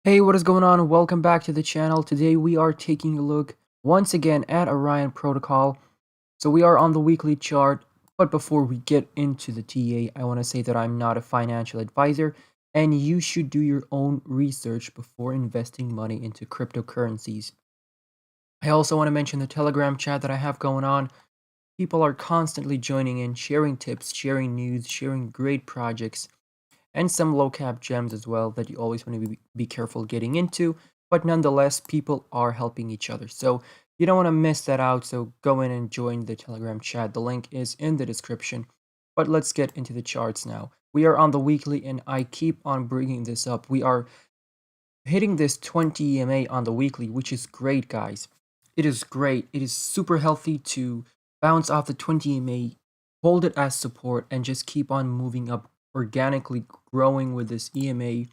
Hey, what is going on? Welcome back to the channel. Today we are taking a look once again at Orion Protocol. So we are on the weekly chart, but before we get into the TA, I want to say that I'm not a financial advisor and you should do your own research before investing money into cryptocurrencies. I also want to mention the Telegram chat that I have going on. People are constantly joining in, sharing tips, sharing news, sharing great projects, and some low cap gems as well that you always want to be careful getting into. But nonetheless, people are helping each other. So you don't want to miss that out. So go in and join the Telegram chat. The link is in the description. But let's get into the charts now. We are on the weekly, and I keep on bringing this up. We are hitting this 20 EMA on the weekly, which is great, guys. It is great. It is super healthy to bounce off the 20 EMA, hold it as support, and just keep on moving up, organically growing with this EMA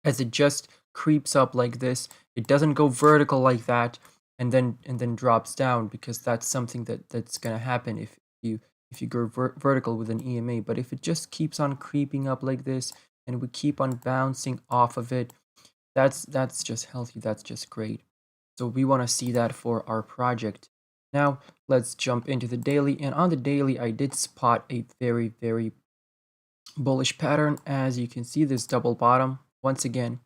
as it just creeps up like this. It doesn't go vertical like that and then drops down, because that's something that's gonna happen if you go vertical with an EMA. But if it just keeps on creeping up like this and we keep on bouncing off of it, that's just healthy. That's just great. So we want to see that for our project. Now let's jump into the daily. And on the daily, I did spot a very bullish pattern. As you can see, this double bottom once again.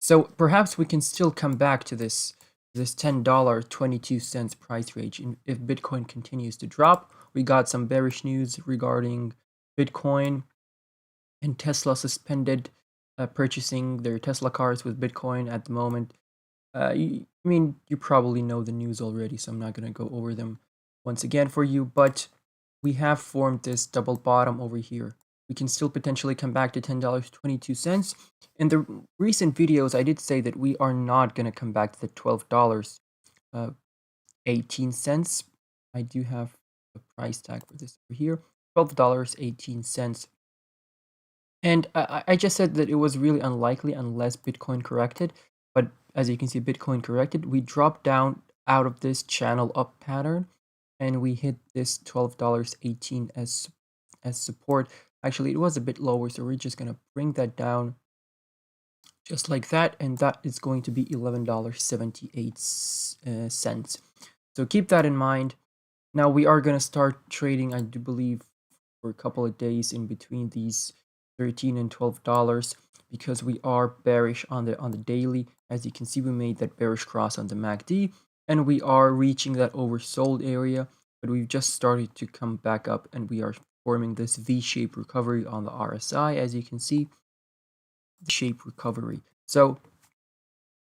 So perhaps we can still come back to this $10.22 price range if Bitcoin continues to drop. We got some bearish news regarding Bitcoin, and Tesla suspended purchasing their Tesla cars with Bitcoin at the moment. I mean, you probably know the news already, so I'm not going to go over them once again for you, but we have formed this double bottom over here. We can still potentially come back to $10.22. In the recent videos, I did say that we are not going to come back to the $12.18. I do have a price tag for this over here, $12.18. And I just said that it was really unlikely unless Bitcoin corrected. But as you can see, Bitcoin corrected. We dropped down out of this channel up pattern, and we hit this $12.18 as support. Actually, it was a bit lower, so we're just going to bring that down just like that, and that is going to be $11.78. So keep that in mind. Now we are going to start trading, I do believe, for a couple of days in between these $13 and $12, because we are bearish on the daily. As you can see, we made that bearish cross on the MACD, and we are reaching that oversold area, but we've just started to come back up, and we are forming this V-shaped recovery on the RSI. As you can see, V-shaped recovery. So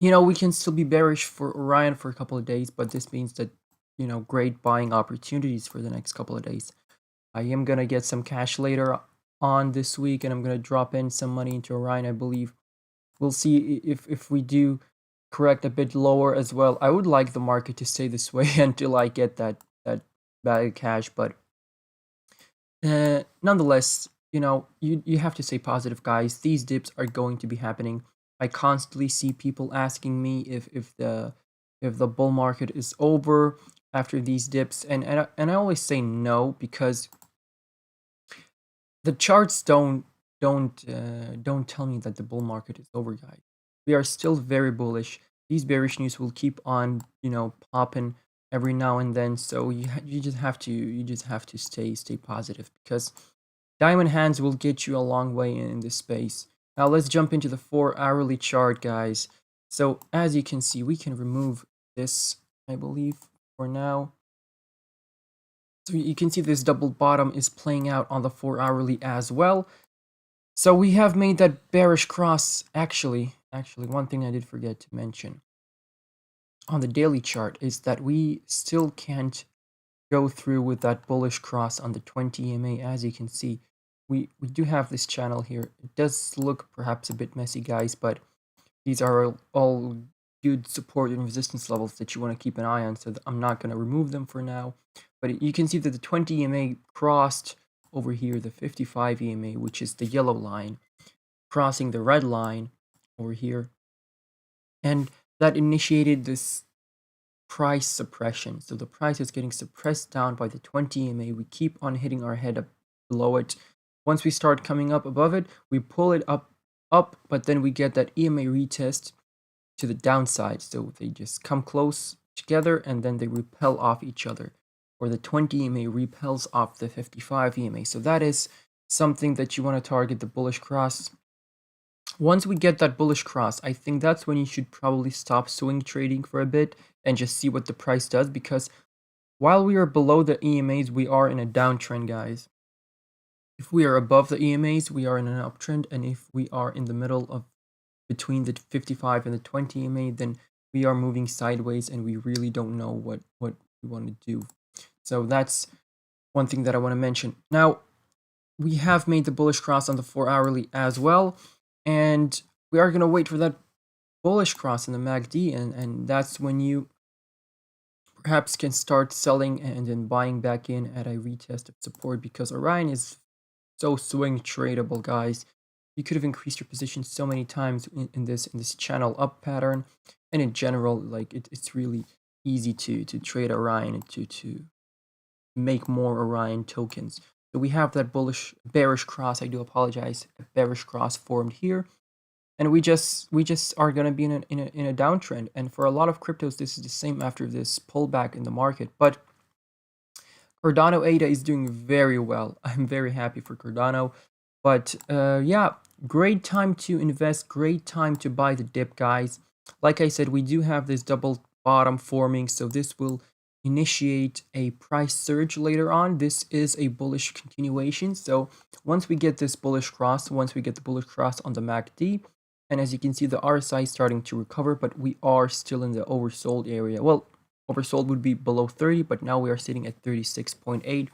we can still be bearish for Orion for a couple of days, but this means that great buying opportunities for the next couple of days. I am going to get some cash later on this week, and I'm going to drop in some money into Orion, I believe. We'll see if we do correct a bit lower as well. I would like the market to stay this way until I get that bag of cash, but nonetheless, you have to stay positive, guys. These dips are going to be happening. I constantly see people asking me if the bull market is over after these dips, and I always say no, because the charts don't tell me that the bull market is over, guys. We are still very bullish. These bearish news will keep on, popping every now and then. So you just have to stay positive, because diamond hands will get you a long way in this space. Now let's jump into the 4-hourly chart, guys. So as you can see, we can remove this, I believe, for now. So you can see this double bottom is playing out on the 4-hourly as well. So we have made that bearish cross. Actually, one thing I did forget to mention on the daily chart is that we still can't go through with that bullish cross on the 20 EMA. As you can see, we do have this channel here. It does look perhaps a bit messy, guys, but these are all good support and resistance levels that you want to keep an eye on, so I'm not going to remove them for now. But you can see that the 20 EMA crossed over here the 55 EMA, which is the yellow line, crossing the red line over here, and that initiated this price suppression. So the price is getting suppressed down by the 20 EMA. We keep on hitting our head up below it. Once we start coming up above it, we pull it up up, but then we get that EMA retest to the downside. So they just come close together and then they repel off each other. Or the 20 EMA repels off the 55 EMA. So that is something that you want to target, the bullish cross. Once we get that bullish cross, I think that's when you should probably stop swing trading for a bit and just see what the price does, because while we are below the EMAs, we are in a downtrend, guys. If we are above the EMAs, we are in an uptrend, and if we are in the middle of between the 55 and the 20 EMA, then we are moving sideways and we really don't know what we want to do. So that's one thing that I want to mention. Now, we have made the bullish cross on the 4-hourly as well, and we are going to wait for that bullish cross in the MACD, and that's when you perhaps can start selling and then buying back in at a retest of support, because Orion is so swing tradable, guys. You could have increased your position so many times in this channel up pattern, and in general, like it's really easy to trade Orion and to make more Orion tokens. So we have that bearish cross. I do apologize. A bearish cross formed here, and we just are gonna be in a downtrend. And for a lot of cryptos, this is the same after this pullback in the market. But Cardano ADA is doing very well. I'm very happy for Cardano. But yeah, great time to invest, great time to buy the dip, guys. Like I said, we do have this double bottom forming, so this will initiate a price surge later on. This is a bullish continuation. So once we get this bullish cross, once we get the bullish cross on the MACD, and as you can see, the RSI is starting to recover, but we are still in the oversold area. Well, oversold would be below 30, but now we are sitting at 36.8.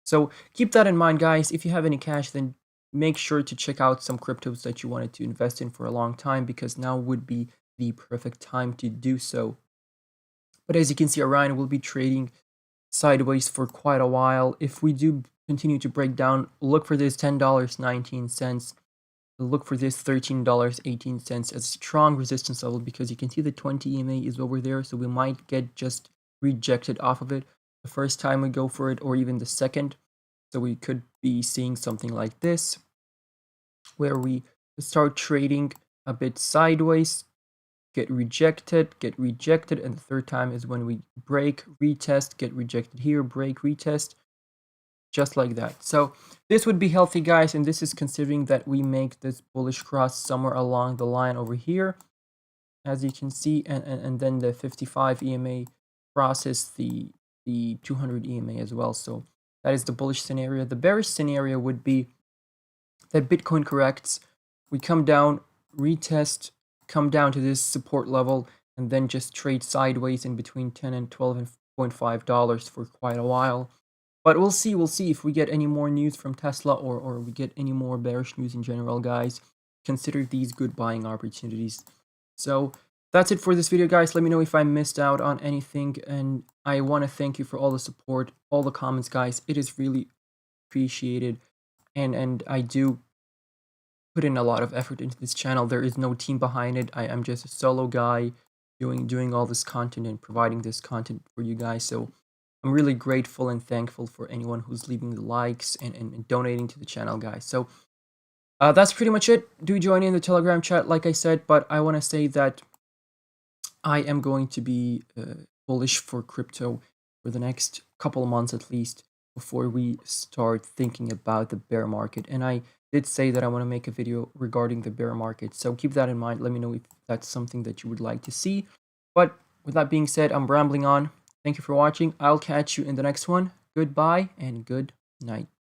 So keep that in mind, guys. If you have any cash, then make sure to check out some cryptos that you wanted to invest in for a long time, because now would be the perfect time to do so. But as you can see, Orion will be trading sideways for quite a while. If we do continue to break down, look for this $10.19. Look for this $13.18 as a strong resistance level, because you can see the 20 EMA is over there, so we might get just rejected off of it the first time we go for it, or even the second. So we could be seeing something like this, where we start trading a bit sideways, get rejected, and the third time is when we break, retest, get rejected here, break, retest, just like that. So this would be healthy, guys, and this is considering that we make this bullish cross somewhere along the line over here, as you can see, and then the 55 EMA crosses the 200 EMA as well. So that is the bullish scenario. The bearish scenario would be that Bitcoin corrects, we come down, retest, come down to this support level, and then just trade sideways in between 10 and 12.5 dollars for quite a while. But we'll see if we get any more news from Tesla, or we get any more bearish news in general, guys. Consider these good buying opportunities. So that's it for this video, guys. Let me know if I missed out on anything, and I want to thank you for all the support, all the comments, guys. It is really appreciated, and I do put in a lot of effort into this channel. There is no team behind it. I'm just a solo guy doing all this content and providing this content for you guys. So I'm really grateful and thankful for anyone who's leaving the likes and donating to the channel, guys. So that's pretty much it. Do join in the Telegram chat, like I said, but I want to say that I am going to be bullish for crypto for the next couple of months at least, before we start thinking about the bear market. And I did say that I want to make a video regarding the bear market, so keep that in mind. Let me know if that's something that you would like to see. But with that being said, I'm rambling on. Thank you for watching. I'll catch you in the next one. Goodbye and good night.